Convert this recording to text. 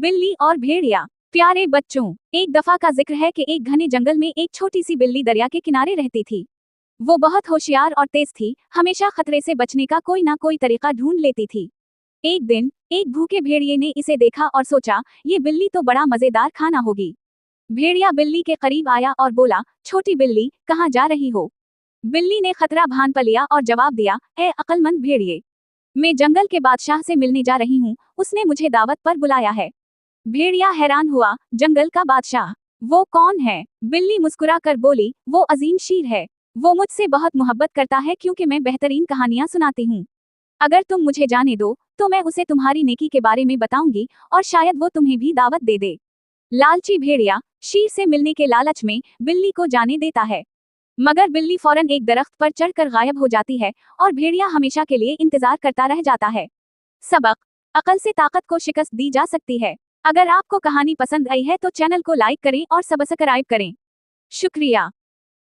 बिल्ली और भेड़िया। प्यारे बच्चों, एक दफा का जिक्र है कि एक घने जंगल में एक छोटी सी बिल्ली दरिया के किनारे रहती थी। वो बहुत होशियार और तेज थी, हमेशा खतरे से बचने का कोई ना कोई तरीका ढूंढ लेती थी। एक दिन एक भूखे भेड़िए ने इसे देखा और सोचा, ये बिल्ली तो बड़ा मजेदार खाना होगी। भेड़िया बिल्ली के करीब आया और बोला, छोटी बिल्ली, कहाँ जा रही हो? बिल्ली ने खतरा भान पर लिया और जवाब दिया, ए अक्लमंद भेड़िए, मैं जंगल के बादशाह से मिलने जा रही हूँ, उसने मुझे दावत पर बुलाया है। भेड़िया हैरान हुआ, जंगल का बादशाह? वो कौन है? बिल्ली मुस्कुरा कर बोली, वो अजीम शेर है। वो मुझसे बहुत मोहब्बत करता है क्योंकि मैं बेहतरीन कहानियां सुनाती हूँ। अगर तुम मुझे जाने दो तो मैं उसे तुम्हारी नेकी के बारे में बताऊंगी और शायद वो तुम्हें भी दावत दे दे। लालची भेड़िया शेर से मिलने के लालच में बिल्ली को जाने देता है, मगर बिल्ली फौरन एक दरख्त पर चढ़कर गायब हो जाती है और भेड़िया हमेशा के लिए इंतजार करता रह जाता है। सबक: अकल से ताकत को शिकस्त दी जा सकती है। अगर आपको कहानी पसंद आई है तो चैनल को लाइक करें और सब्सक्राइब करें। शुक्रिया।